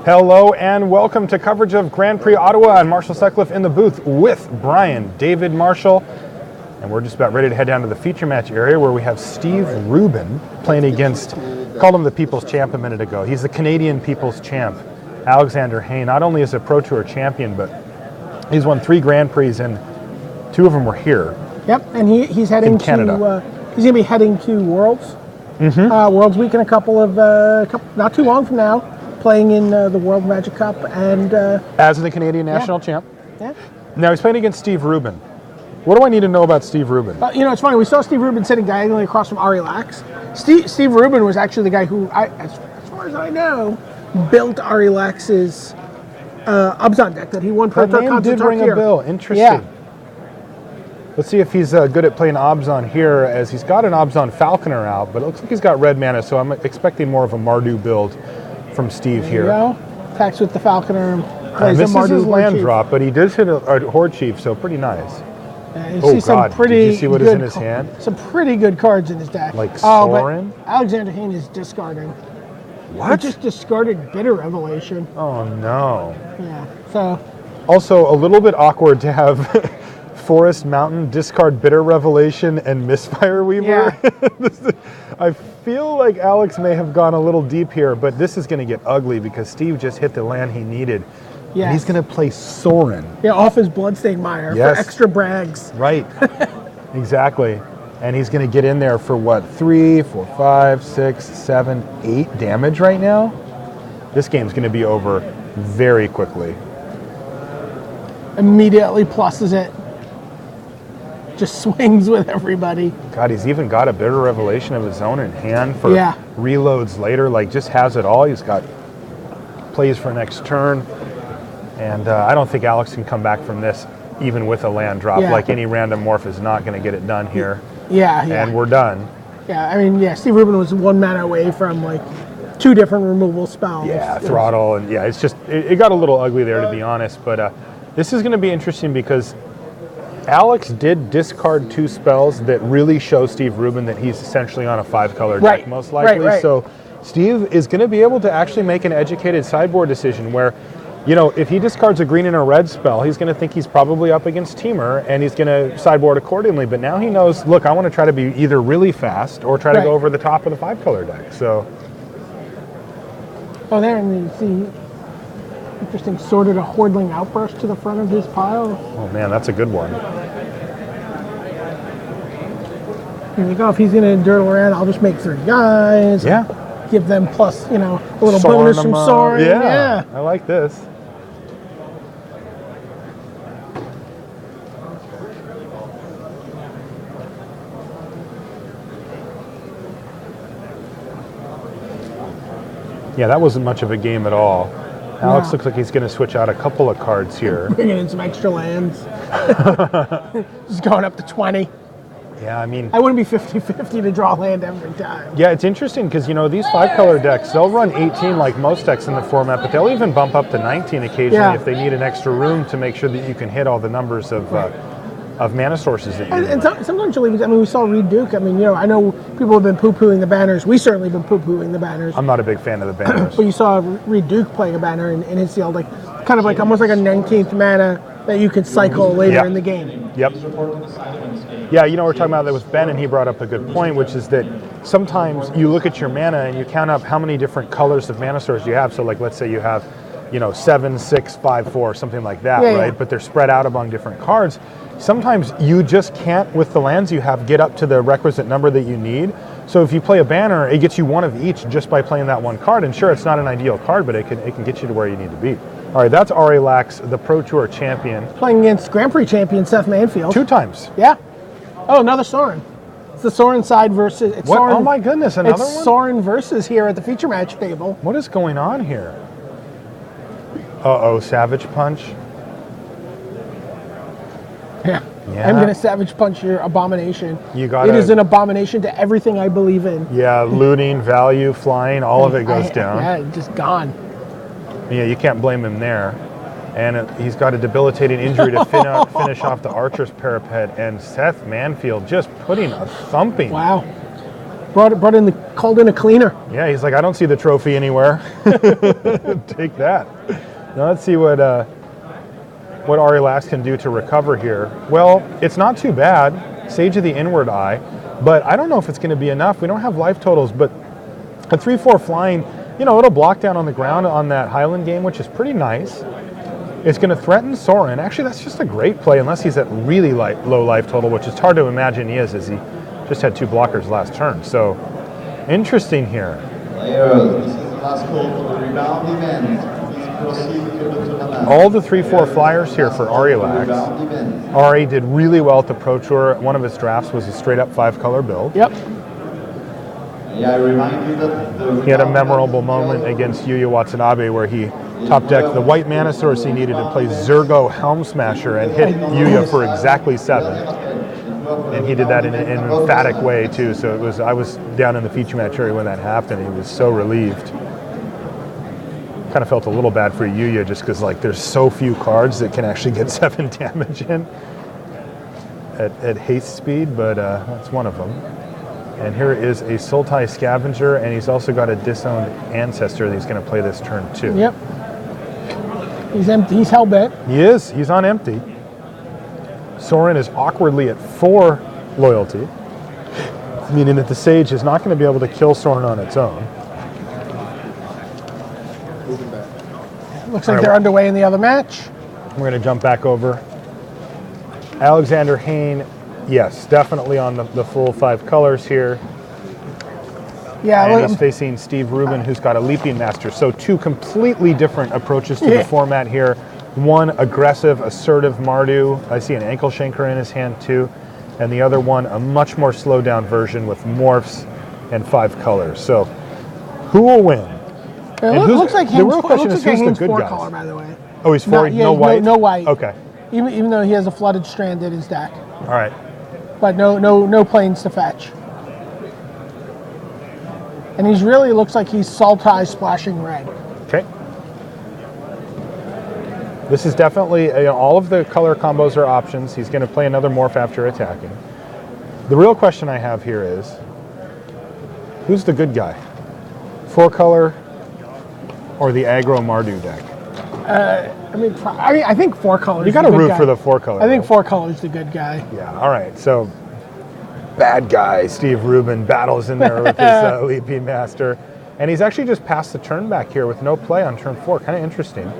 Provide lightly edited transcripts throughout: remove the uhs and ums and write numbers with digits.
Hello and welcome to coverage of Grand Prix Ottawa and Marshall Sutcliffe in the booth with Brian, David Marshall, and we're just about ready to head down to the feature match area where we have Steve Rubin playing against, called him the People's Champ a minute ago. He's the Canadian People's Champ, Alexander Hayne. Not only is a Pro Tour champion, but he's won 3 Grand Prix and 2 of them were here. Yep, and he's heading to Canada. He's going to be heading to Worlds, Worlds Week in a couple of not too long from now, playing in the World Magic Cup and as the Canadian national champ. Yeah. Now he's playing against Steve Rubin. What do I need to know about Steve Rubin? It's funny. We saw Steve Rubin sitting diagonally across from Ari Lax. Steve Rubin was actually the guy who, as far as I know, built Ari Lax's Obzon deck that he won Pro Tour. That name did ring a bell. Interesting. Yeah. Let's see if he's good at playing Obzon here, as he's got an Obzon Falconer out, but it looks like he's got red mana, so I'm expecting more of a Mardu build from Steve here. There you go. Attacks with the Falconer. This is his land drop, but he does hit a Horde Chief, so pretty nice. You God, did you see what is in his hand? Some pretty good cards in his deck. Like Sorin? But Alexander Hayne is discarding. What? He just discarded Bitter Revelation. Oh, no. Yeah, so... Also, a little bit awkward to have Forest Mountain discard Bitter Revelation and Misfire Weaver. Yeah. I feel like Alex may have gone a little deep here, but this is going to get ugly because Steve just hit the land he needed. Yeah. And he's going to play Sorin. Yeah, off his Bloodstained Mire for extra brags. Right. Exactly. And he's going to get in there for what, 3, 4, 5, 6, 7, 8 damage right now? This game's going to be over very quickly. Immediately pluses it. Just swings with everybody. God, he's even got a Bitter Revelation of his own in hand for reloads later. Like, just has it all. He's got plays for next turn. And I don't think Alex can come back from this, even with a land drop. Like, any random morph is not going to get it done here. Yeah. And we're done. Yeah, I mean, Steve Rubin was 1 mana away from, 2 different removal spells. Yeah, Throttle. And, it's just, it got a little ugly there, to be honest. But this is going to be interesting because Alex did discard 2 spells that really show Steve Rubin that he's essentially on a 5-color deck, most likely. Right. So Steve is going to be able to actually make an educated sideboard decision where, if he discards a green and a red spell, he's going to think he's probably up against Teamer, and he's going to sideboard accordingly. But now he knows, look, I want to try to be either really fast or try to go over the top of the 5-color deck. So, there, and you see, interesting, sorted a Hordling Outburst to the front of his pile. Oh man, that's a good one. If he's going to dirtle around, I'll just make 3 guys. Yeah. Give them plus, a little bonus from Sorin. Yeah, I like this. Yeah, that wasn't much of a game at all. Alex looks like he's going to switch out a couple of cards here. Bringing in some extra lands. Just going up to 20. Yeah, I mean... I wouldn't be 50-50 to draw land every time. Yeah, it's interesting because, these 5-color decks, they'll run 18 like most decks in the format, but they'll even bump up to 19 occasionally if they need an extra room to make sure that you can hit all the numbers of mana sources that you need. And sometimes you'll leave, we saw Reed Duke. I know people have been poo-pooing the banners. We certainly have been poo-pooing the banners. I'm not a big fan of the banners. But you saw Reed Duke playing a banner in his field, almost like a 19th mana that you could cycle later in the game. Yep. Yeah, we're talking about that with Ben, and he brought up a good point, which is that sometimes you look at your mana and you count up how many different colors of mana source you have. So, let's say you have, 7, 6, 5, 4, something like that, right? Yeah. But they're spread out among different cards. Sometimes you just can't, with the lands you have, get up to the requisite number that you need. So if you play a banner, it gets you 1 of each just by playing that 1 card. And sure, it's not an ideal card, but it can get you to where you need to be. All right, that's Ari Lax, the Pro Tour champion. Playing against Grand Prix champion Seth Manfield. 2 times. Yeah. Oh, another Sorin. It's the Sorin side versus... What? Sorin, oh my goodness, another one? It's Sorin versus here at the feature match table. What is going on here? Uh-oh, Savage Punch. Yeah. I'm going to Savage Punch your Abomination. It is an abomination to everything I believe in. Yeah, looting, value, flying, all of it goes down. Yeah, just gone. Yeah, you can't blame him there. And he's got a debilitating injury to finish off the Archer's Parapet. And Seth Manfield just putting a thumping. Wow. called in a cleaner. Yeah, he's like, I don't see the trophy anywhere. Take that. Now let's see what Ari Lax can do to recover here. Well, it's not too bad. Sage of the Inward Eye, but I don't know if it's going to be enough. We don't have life totals, but a 3/4 flying, you know, it'll block down on the ground on that Highland game, which is pretty nice. It's going to threaten Sorin. Actually, that's just a great play, unless he's at really low life total, which is hard to imagine he is, as he just had 2 blockers last turn. So, interesting here. Players, this is the last call for the rebound event. Please proceed to the tournament. All the 3/4 flyers here for Ari Lax. Ari did really well at the Pro Tour. One of his drafts was a straight-up 5-color build. Yep. Yeah, I remind you that He had a memorable moment against Yuya Watanabe where he top-decked the white mana source he needed to play Zergo Helm Smasher and hit Yuya for exactly 7. And he did that in an emphatic way too. So I was down in the feature match area when that happened. He was so relieved. Kind of felt a little bad for Yuya just because like there's so few cards that can actually get 7 damage in at haste speed, but that's one of them. And here is a Sultai Scavenger, and he's also got a Disowned Ancestor that he's going to play this turn too. Yep. He's empty. He's hell-bent. He is. He's on empty. Sorin is awkwardly at 4 loyalty, meaning that the Sage is not going to be able to kill Sorin on its own. Looks like they're underway in the other match. We're going to jump back over. Alexander Hayne, yes, definitely on the full 5 colors here. Yeah, And he's facing Steve Rubin, who's got a Leaping Master. So 2 completely different approaches to the format here. One aggressive, assertive Mardu. I see an Ankle Shanker in his hand too. And the other one, a much more slowed down version with morphs and 5 colors. So who will win? It looks like the real question is who's the Hayne's good 4 guys? color, by the way. Oh, he's 4, Yeah, no white? No white. Okay, Even though he has a Flooded Strand in his deck. all right. But no planes to fetch. And he's really looks like he's Sultai splashing red. Okay. This is definitely, all of the color combos are options. He's going to play another morph after attacking. The real question I have here is, who's the good guy? 4 color or the aggro Mardu deck? I think 4 colors. You got to root for the 4 color. I think 4 colors the good guy. Yeah, all right. So, bad guy Steve Rubin battles in there with his Leaping Master. And he's actually just passed the turn back here with no play on turn 4. Kind of interesting.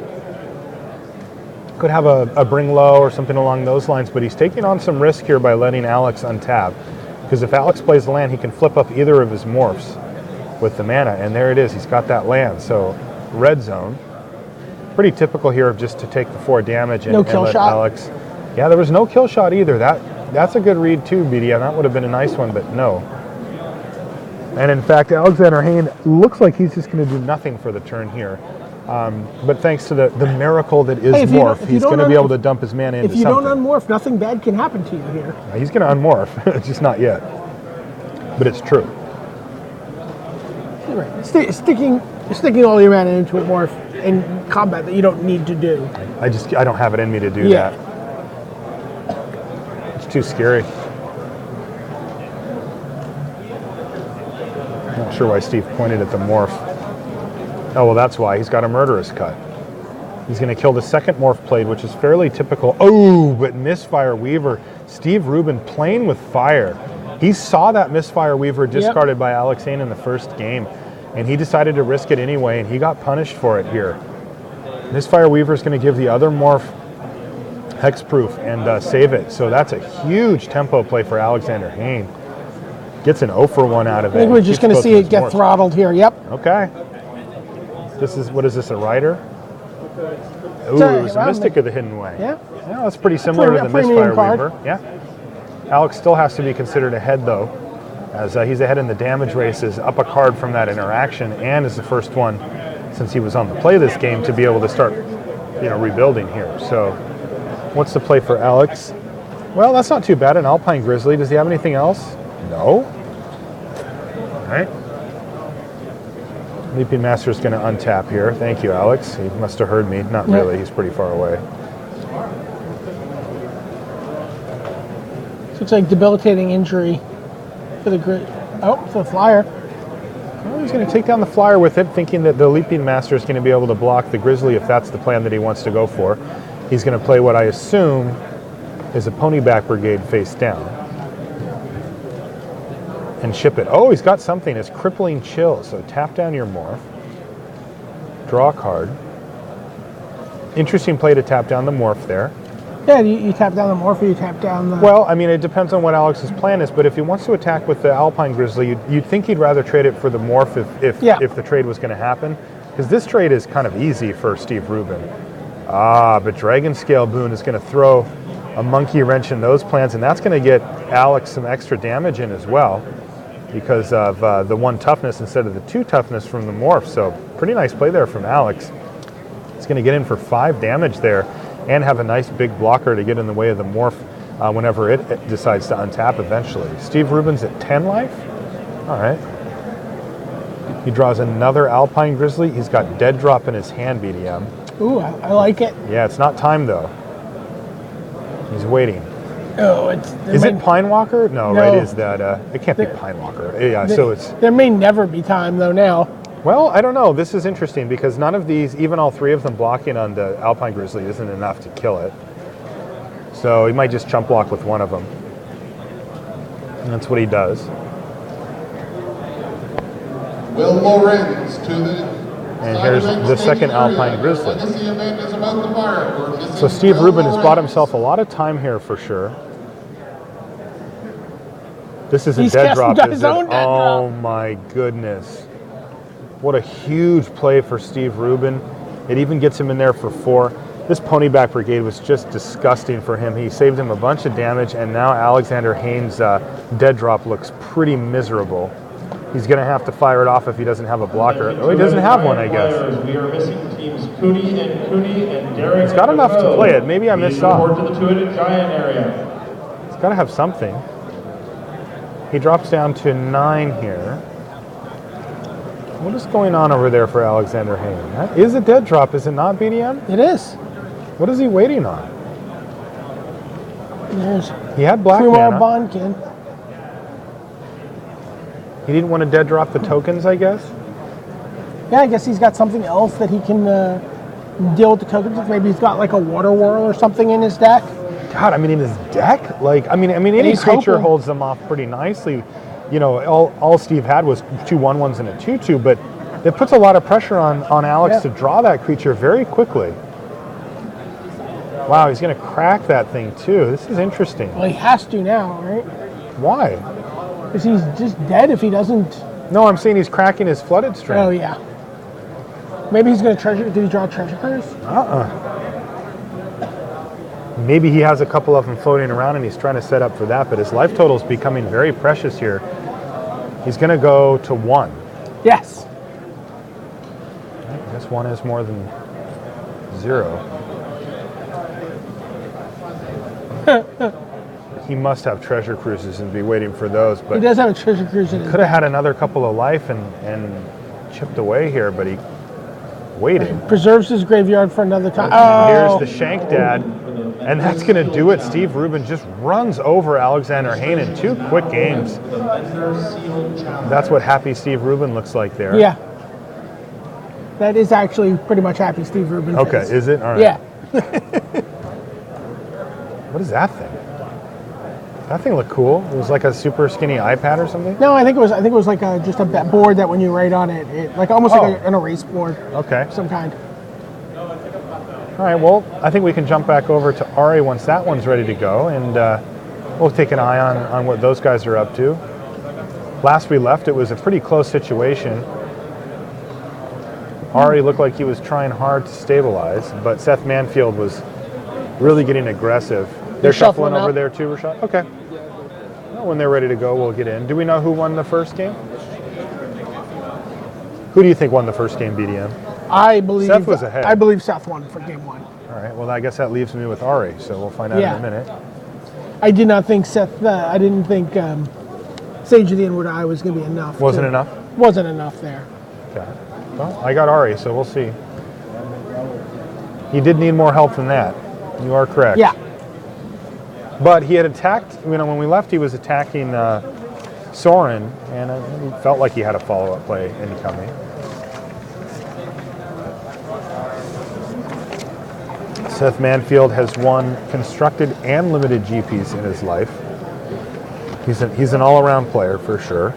Could have a bring low or something along those lines, but he's taking on some risk here by letting Alex untap. Because if Alex plays the land, he can flip up either of his morphs with the mana. And there it is. He's got that land. So, red zone. Pretty typical here of just to take the 4 damage and, no kill let shot. Alex. Yeah, there was no kill shot either. That's a good read too, BDM. That would have been a nice one, but no. And in fact, Alexander Hayne looks like he's just going to do nothing for the turn here. But thanks to the miracle that is morph, he's going to be able to dump his mana into something. If you don't something. unmorph, nothing bad can happen to you here. He's going to unmorph, just not yet. But it's true. You're right. Sticking all your mana into a morph in combat that you don't need to do. I don't have it in me to do that. It's too scary. Not sure why Steve pointed at the morph. Oh, well, that's why. He's got a Murderous Cut. He's going to kill the second morph played, which is fairly typical. Oh, but Misfire Weaver. Steve Rubin playing with fire. He saw that Misfire Weaver discarded by Alex Hayne in the first game, and he decided to risk it anyway, and he got punished for it here. Misfire Weaver is going to give the other morph hexproof and save it. So that's a huge tempo play for Alexander Hayne. Gets an 0 for 1 out of it. I think we're just going to see it get throttled here. Yep. Okay. What is this, a Rider? Ooh, it was a Mystic of the Hidden Way. Yeah. Yeah, that's pretty similar to the Misfire Weaver. Yeah. Alex still has to be considered ahead, though, as he's ahead in the damage races, up a card from that interaction, and is the first one since he was on the play this game to be able to start, rebuilding here. So, what's the play for Alex? Well, that's not too bad. An Alpine Grizzly. Does he have anything else? No. All right. Leaping Master is going to untap here. Thank you, Alex. He must have heard me. Not really. He's pretty far away. So it's like debilitating injury for the Oh, it's a flyer. Well, he's going to take down the flyer with it, thinking that the Leaping Master is going to be able to block the Grizzly if that's the plan that he wants to go for. He's going to play what I assume is a Ponyback Brigade face down. And ship it. Oh, he's got something. It's Crippling Chill. So tap down your morph. Draw a card. Interesting play to tap down the morph there. Yeah, you tap down the morph or you tap down the... Well, I mean, it depends on what Alex's plan is, but if he wants to attack with the Alpine Grizzly, you'd think he'd rather trade it for the morph if the trade was going to happen. Because this trade is kind of easy for Steve Rubin. But Dragon Scale Boon is going to throw a monkey wrench in those plans, and that's going to get Alex some extra damage in as well because of the 1 toughness instead of the 2 toughness from the morph. So pretty nice play there from Alex. It's going to get in for 5 damage there and have a nice big blocker to get in the way of the morph whenever it decides to untap eventually. Steve Rubin's at 10 life. All right. He draws another Alpine Grizzly. He's got Dead Drop in his hand, BDM. Ooh, I like it. Yeah, it's not time though. He's waiting. Oh, Is it Pinewalker? No, right? Is that it can't be Pinewalker. Yeah, so it's there may never be time though now. well, I don't know. This is interesting because none of these, even all 3 of them blocking on the Alpine Grizzly isn't enough to kill it. So he might just chump block with one of them. And that's what he does. Will Lorenz to the... And here's the second Alpine Grizzly. So Steve Rubin has bought himself a lot of time here for sure. This is a dead drop, is it? Oh my goodness. What a huge play for Steve Rubin. It even gets him in there for 4. This Ponyback Brigade was just disgusting for him. He saved him a bunch of damage, and now Alexander Hayne's dead drop looks pretty miserable. He's going to have to fire it off if he doesn't have a blocker. Oh, he doesn't have one, I guess. We are missing teams Cooney and Derek. He's got enough to play it. Maybe I missed off. To the two-headed giant area. He's got to have something. He drops down to 9 here. What is going on over there for Alexander Hayne? That is a dead drop, is it not, BDM? It is. What is he waiting on? There's He had black Kumar mana. Bonkin. He didn't want to dead drop the tokens, I guess. Yeah, I guess he's got something else that he can deal with the tokens with. Maybe he's got like a Water Whirl or something in his deck. God, I mean, in his deck, like, I mean, any he's creature hoping. holds them off pretty nicely. You know, all Steve had was 2 1/1s and a 2/2, but it puts a lot of pressure on Alex to draw that creature very quickly. Wow, he's going to crack that thing too. This is interesting. Well, he has to now, right? Why? Because he's just dead if he doesn't. No, I'm saying he's cracking his flooded string. Oh yeah. Maybe he's going to treasure. Did he draw treasure cards? Maybe he has a couple of them floating around and he's trying to set up for that, but his life total is becoming very precious here. He's going to go to 1. Yes. I guess 1 is more than 0. He must have treasure cruises and be waiting for those, but He does have a treasure cruise in his could have had another couple of life and chipped away here, but he waited. Preserves his graveyard for another time. Here's Oh, the Shank Dad, and that's going to do it. Steve Rubin just runs over Alexander Hayne in 2 quick games. That's what happy Steve Rubin looks like there. yeah. That is actually pretty much happy Steve Rubin. Okay, face. is it? All right. Yeah. What is that thing? That thing looked cool. It was like a super skinny iPad or something. No, I think it was like just a board that when you write on it, like almost like an erase board Okay. of some kind. All right. Well, I think we can jump back over to Ari once that one's ready to go, and we'll take an eye on what those guys are up to. Last we left, it was a pretty close situation. Ari looked like he was trying hard to stabilize, but Seth Manfield was really getting aggressive. They're shuffling over up. there too, Rashad? Okay. Well, when they're ready to go, we'll get in. Do we know who won the first game? Who do you think won the first game, BDM? I believe Seth was ahead. I believe Seth won for game 1. All right, well, I guess that leaves me with Ari, so we'll find out Yeah. in a minute. I did not think Seth. I didn't think Sage of the Inward Eye was going to be enough. Wasn't enough? Wasn't enough there. Okay. Well, I got Ari, so we'll see. He did need more help than that. You are correct. Yeah. But he had attacked, when we left, he was attacking Soren, and it felt like he had a follow-up play incoming. Seth Manfield has won constructed and limited GPs in his life. He's an all-around player for sure.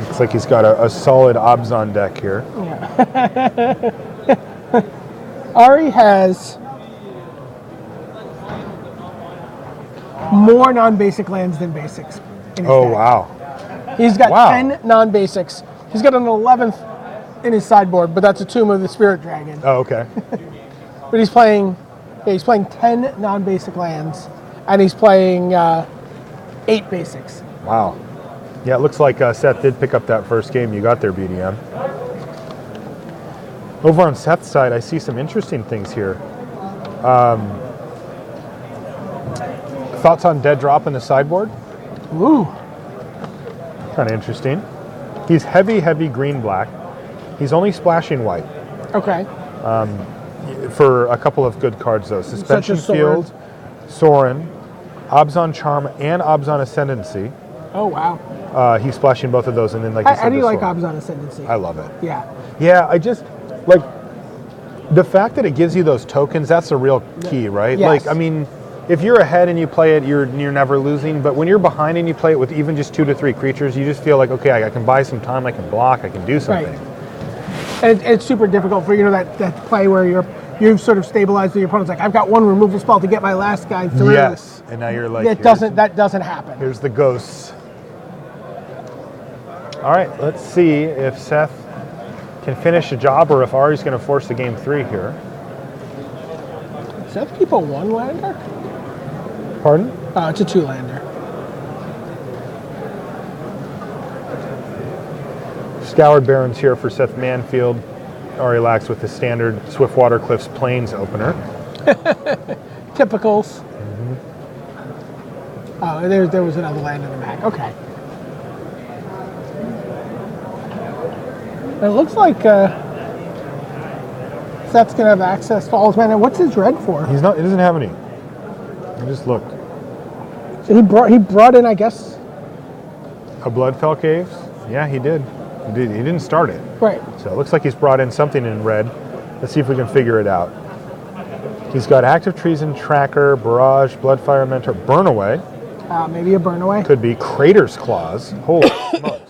Looks like he's got a solid Obzon deck here. Ari has more non-basic lands than basics in his Oh, deck. wow. He's got Wow. 10 non-basics. He's got an 11th in his sideboard, but that's a Tomb of the Spirit Dragon. Oh, okay. But he's playing 10 non-basic lands, and he's playing 8 basics. Wow. Yeah, it looks like Seth did pick up that first game you got there, BDM. Over on Seth's side, I see some interesting things here. Thoughts on Dead Drop in the sideboard? Ooh. Kind of interesting. He's heavy green-black. He's only splashing white Okay. for a couple of good cards, though. Suspension Such as Field, Soren, Obzon Charm, and Obzon Ascendancy. Oh, wow. He's splashing both of those, and then like I said, How do you the like Soren. Obzon Ascendancy? I love it. Yeah. Yeah, I just like the fact that it gives you those tokens. That's a real key, right? Yes. Like, I mean, if you're ahead and you play it, you're never losing. But when you're behind and you play it with even just 2 to 3 creatures, you just feel like, okay, I can buy some time, I can block, I can do something. Right. And it's super difficult for that play where you've sort of stabilized with your opponent's like, I've got 1 removal spell to get my last guy through. Yes, and now you're like, That doesn't happen. Here's the ghosts. All right, let's see if Seth can finish a job or if Ari's going to force the game 3 here. Does Seth keep a 1-lander? Pardon? It's a 2-lander. Scoured Barons here for Seth Manfield. Ari Lax with the standard Swiftwater Cliffs Plains opener. Typicals. Oh, there was another land in the back. Okay. It looks like Seth's gonna have access to all his mana. What's his red for? He doesn't have any. I just looked. So he brought in, I guess. A Bloodfell Caves? Yeah, he did. He didn't start it. Right. So it looks like he's brought in something in red. Let's see if we can figure it out. He's got Active Treason, Tracker, Barrage, Bloodfire Mentor, Burnaway. Maybe a burn away. Could be Crater's Claws. Holy smokes.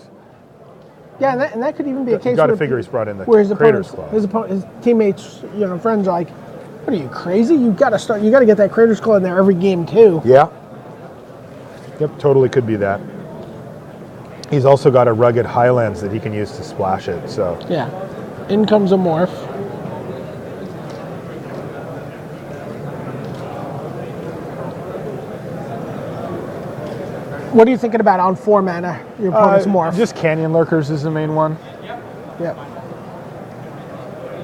Yeah, and that could even be a case You got to where, figure he's brought in the where his Crater's opponents, Claws. his teammates, friends are like, "What are you, crazy? You got to get that Crater's Claw in there every game too." Yeah. Yep, totally could be that. He's also got a Rugged Highlands that he can use to splash it, so. Yeah. In comes a morph. What are you thinking about on 4 mana? Your opponent's morph. Just Canyon Lurkers is the main one. Yep.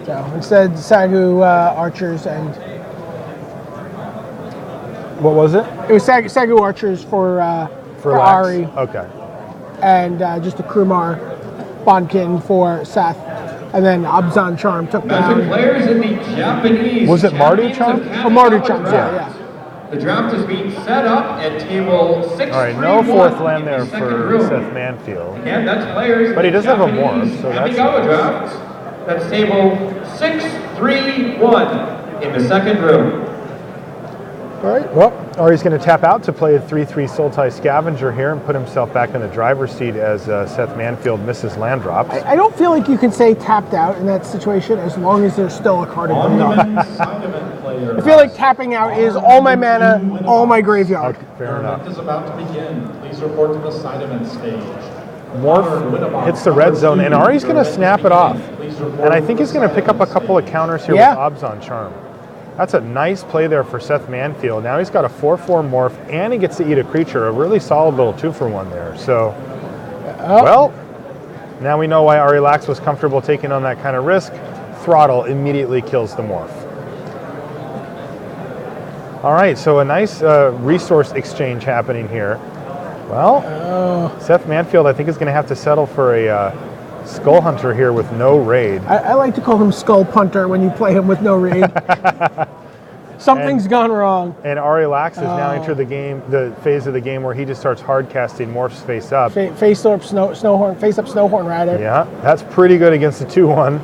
So instead, Sagu Archers and What was it? it was Sagu Archers for Lax? Ari, Okay. and just a Krumar Bondkin for Seth, and then Obzon Charm took Magic down. players in the Japanese. Was it Mardu Champions Charm? of Canada Oh, Mardu Charm, draft. yeah. The draft is being set up at table 6. All right, no 4th land there for Seth Manfield. And that's players. But he in does have a Japanese morph, so that's Kamigawa nice. draft. That's table 631 in the second room. All right, well, Ari's going to tap out to play a 3/3 Sultai Scavenger here and put himself back in the driver's seat as Seth Manfield misses land drops. I don't feel like you can say tapped out in that situation as long as there's still a card in the Monument Sentiment player. I feel like tapping out is all my mana, all my graveyard. Fair Your enough. event is about to begin. Please report to the side event stage. Morph hits the red zone, and Ari's going to snap it off. And I think he's going to pick up a couple of counters here Yeah. with Obzon Charm. That's a nice play there for Seth Manfield. Now he's got a 4/4 morph, and he gets to eat a creature. A really solid little 2-for-1 there. So, well, now we know why Ari Lax was comfortable taking on that kind of risk. Throttle immediately kills the morph. All right, so a nice resource exchange happening here. Well, Seth Manfield, I think, is going to have to settle for a Skull Hunter here with no raid. I like to call him Skull Punter when you play him with no raid. Something's gone wrong. And Ari Lax has now entered the game, the phase of the game where he just starts hard casting, morphs face up. Face up Snowhorn Rider. Yeah, that's pretty good against the 2/1.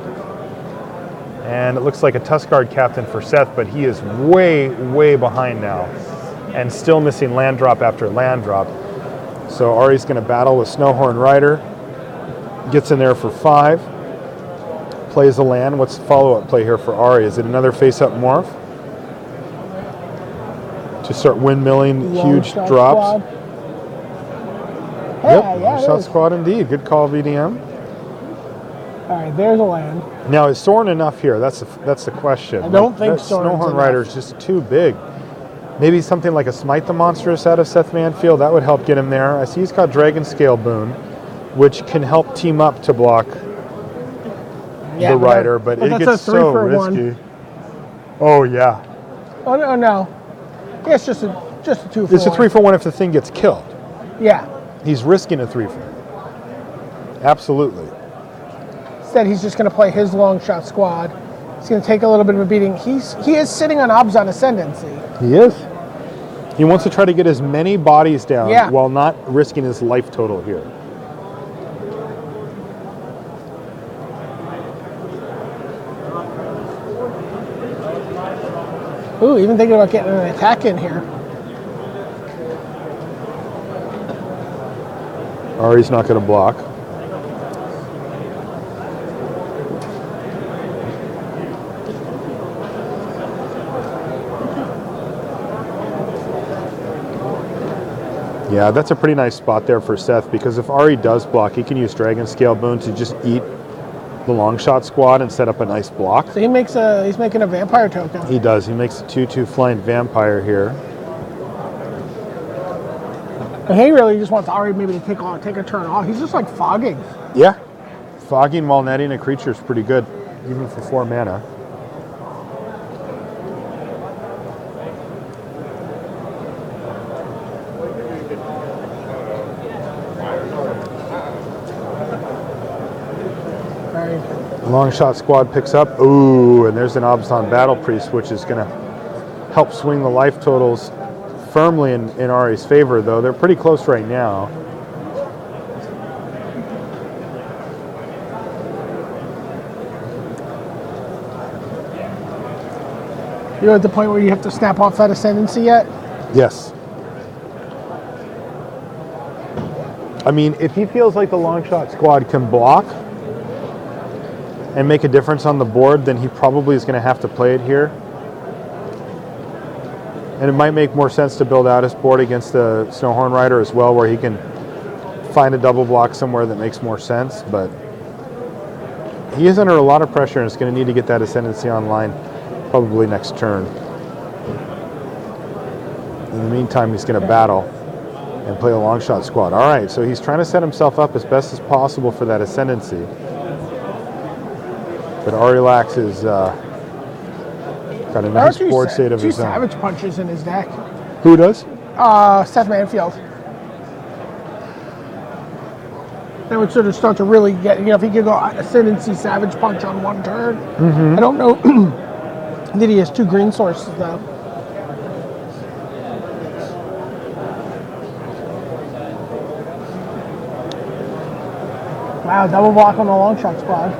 And it looks like a Tuskard captain for Seth, but he is way, way behind now. And still missing land drop after land drop. So Ari's going to battle with Snowhorn Rider. Gets in there for 5. Plays a land. What's the follow-up play here for Ari? Is it another face-up morph? To start windmilling huge drops. Squad. Hey, yeah, shot squad indeed. Good call, VDM. All right, there's a land. Now, is Soren enough here? That's the question. I don't think that Soren's Snowhorn enough. Rider is just too big. Maybe something like a Smite the Monstrous out of Seth Manfield. That would help get him there. I see he's got Dragon Scale Boon, which can help team up to block the Rider, but it gets so risky. Oh, yeah. Oh, no. Yeah, it's just a 2-for-1. It's a 3-for-1 if the thing gets killed. Yeah. He's risking a 3-for. Absolutely. Instead, he's just going to play his long shot squad. He's going to take a little bit of a beating. He is sitting on Obzon Ascendancy. He is. He wants to try to get as many bodies down while not risking his life total here. Ooh, even thinking about getting an attack in here. Ari's not going to block. Yeah, that's a pretty nice spot there for Seth, because if Ari does block, he can use Dragon Scale Boon to just eat the long shot squad and set up a nice block. So he's making a vampire token. He does. He makes a 2/2 flying vampire here. And he really just wants Ari maybe to take a turn off. He's just like fogging. Yeah. Fogging while netting a creature is pretty good, even for 4 mana. Long shot squad picks up. Ooh, and there's an Obzon Battle Priest, which is going to help swing the life totals firmly in Ari's favor, though. They're pretty close right now. You're at the point where you have to snap off that Ascendancy yet? Yes. I mean, if he feels like the long shot squad can block and make a difference on the board, then he probably is going to have to play it here. And it might make more sense to build out his board against the Snowhorn Rider as well, where he can find a double block somewhere that makes more sense. But he is under a lot of pressure and is going to need to get that Ascendancy online probably next turn. In the meantime, he's going to battle and play a long shot squad. All right, so he's trying to set himself up as best as possible for that Ascendancy. But Ari Lax is got a nice board state of his own. 2 Savage Punches in his deck. Who does? Seth Manfield. That would sort of start to really get, if he could go Ascendancy Savage Punch on 1 turn. Mm-hmm. I don't know that he has 2 green sources, though. Wow, double block on the long shot squad.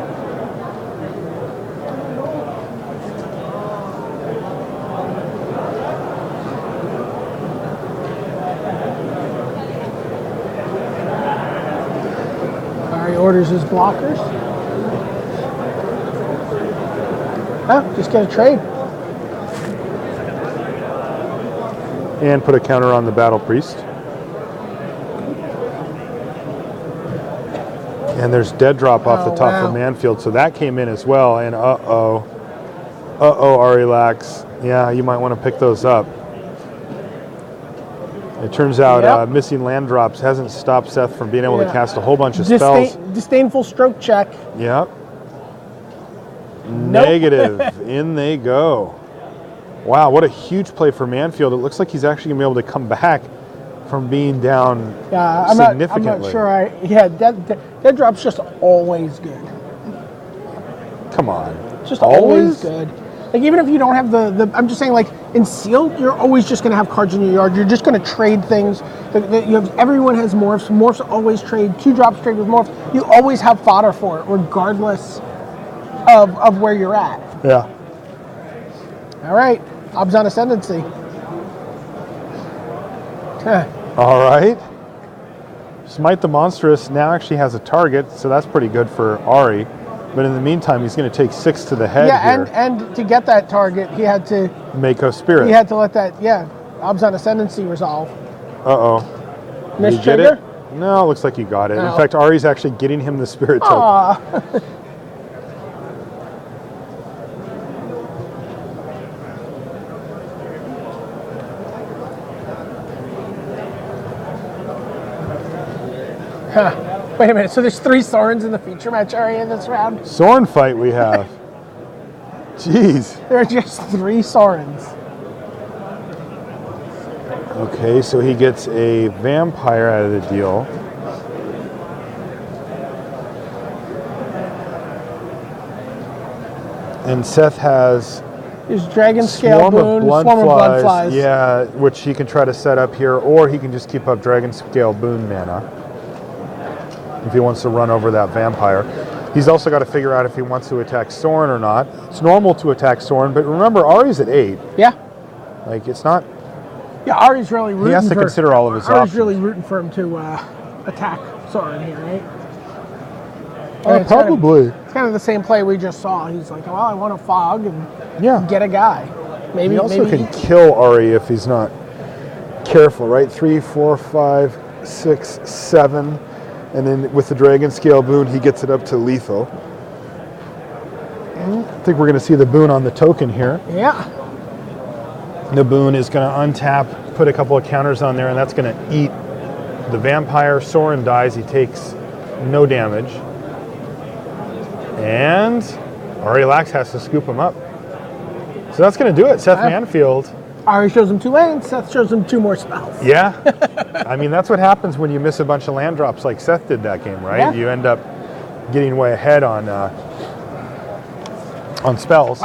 Orders his blockers. Oh, just get a trade. And put a counter on the Battle Priest. And there's dead drop off the top of Manfield, so that came in as well. And Ari Lax. Yeah, you might want to pick those up. It turns out missing land drops hasn't stopped Seth from being able to cast a whole bunch of spells. Disdainful stroke check. Yep. Nope. Negative. In they go. Wow, what a huge play for Manfield. It looks like he's actually going to be able to come back from being down significantly. I'm not sure. Dead drop's just always good. Come on. Just always good. Like even if you don't have the I'm just saying like in sealed, you're always just going to have cards in your yard. You're just going to trade things. Everyone has morphs. Morphs always trade. 2-drops trade with morphs. You always have fodder for it, regardless of where you're at. Yeah. All right, Abzan Ascendancy. Huh. All right. Smite the Monstrous now actually has a target, so that's pretty good for Ari. But in the meantime, he's going to take 6 to the head here. And to get that target, he had to Mako Spirit. He had to let that Abzan Ascendancy resolve. Uh-oh. Miss Did you get trigger? it? No, looks like you got it. No. In fact, Ari's actually getting him the Spirit token. Aw. Huh. Wait a minute, so there's 3 Sorens in the feature match area in this round? Soren fight we have. Jeez. There are just 3 Sorens. Okay, so he gets a vampire out of the deal. And Seth has There's Dragon Scale Boon, Swarm Swarm of of Bloodflies. Yeah, which he can try to set up here, or he can just keep up Dragon Scale Boon mana if he wants to run over that vampire. He's also got to figure out if he wants to attack Soren or not. It's normal to attack Soren, but remember, Ari's at 8. Yeah. Like, it's not... Yeah, Ari's really rooting He has to consider all of his Ari's options. really rooting for him to attack Soren here, right? Probably. It's kind of the same play we just saw. He's like, well, I want to fog and Yeah. get a guy. Maybe He also maybe can kill Ari if he's not careful, right? 3, 4, 5, 6, 7. And then with the Dragon Scale Boon, he gets it up to lethal. I think we're going to see the boon on the token here. Yeah. The boon is going to untap, put a couple of counters on there, and that's going to eat the vampire. Soren dies. He takes no damage. And Ari Lax has to scoop him up. So that's going to do it. Seth Manfield. Ari shows him 2 lands, Seth shows him 2 more spells. Yeah. I mean, that's what happens when you miss a bunch of land drops like Seth did that game, right? Yeah. You end up getting way ahead on spells.